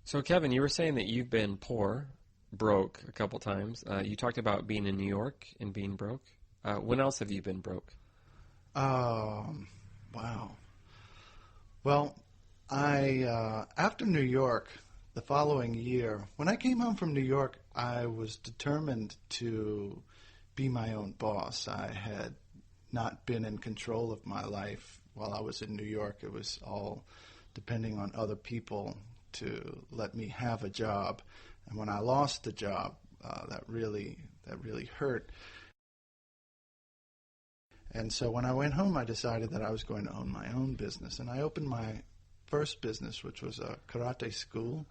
So, Kevin, you were saying that you've been poor, broke a couple times. You talked about being in New York and being broke. When else have you been broke? Um, wow. Well, I after New York, the following year, when I came home from New York, I was determined to be my own boss. I had not been in control of my life while I was in New York. It was all depending on other people to let me have a job. And when I lost the job, that really hurt. And so when I went home, I decided that I was going to own my own business. And I opened my first business, which was a karate school.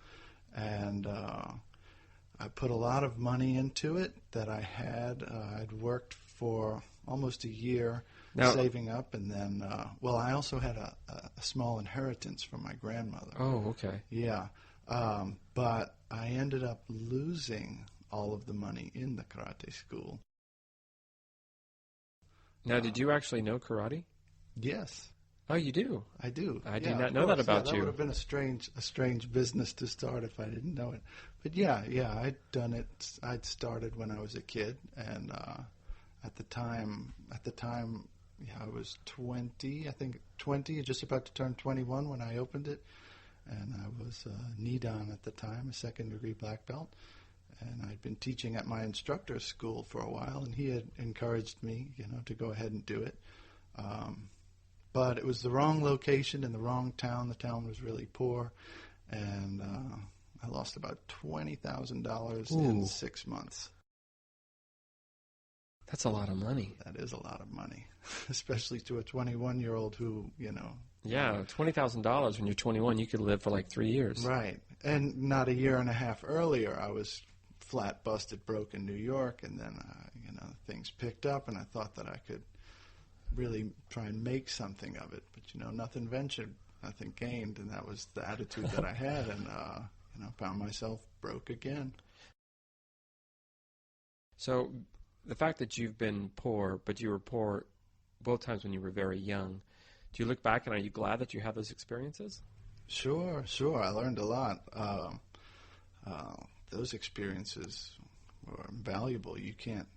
And I put a lot of money into it that I had. I'd worked for almost a year Now, saving up. And then, well, I also had a small inheritance from my grandmother. oh, okay. Yeah. But I ended up losing all of the money in the karate school. Now, did you actually know karate? Yes. Oh, you do? I do. I did Yeah, not of know that course. Yeah, about that would you. have been a strange business to start if I didn't know it. But yeah, I'd done it. I'd started when I was a kid, and at the time, yeah, I was 20. I think 20, just about to turn 21 when I opened it, and I was Nidan at the time, a second-degree black belt, and I'd been teaching at my instructor's school for a while, and he had encouraged me, to go ahead and do it. Um, but it was the wrong location in the wrong town. The town was really poor, and I lost about $20,000 in Ooh, 6 months. that's a lot of money. That is a lot of money, especially to a 21-year-old who. Yeah, $20,000 when you're 21, you could live for like 3 years. Right. And not a year and a half earlier, I was flat busted broke in New York, and then, things picked up, and I thought that I could really try and make something of it. But, nothing ventured, nothing gained, and that was the attitude that I had, and, found myself broke again. So, the fact that you've been poor, but you were poor both times when you were very young, do you look back and are you glad that you had those experiences? Sure, sure. I learned a lot. Uh, those experiences were invaluable. You can't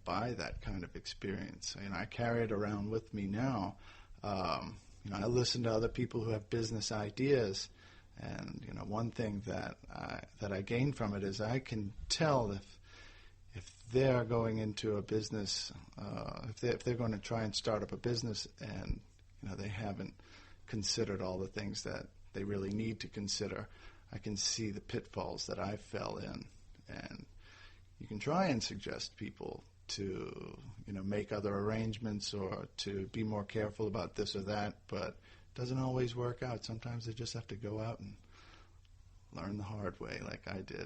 buy that kind of experience. I carry it around with me now. I listen to other people who have business ideas, and one thing that I gain from it is I can tell if they're going into a business, if they're going to try and start up a business, and they haven't considered all the things that they really need to consider. I can see the pitfalls that I fell in, and you can try and suggest people to make other arrangements or to be more careful about this or that, but it doesn't always work out. Sometimes they just have to go out and learn the hard way like I did.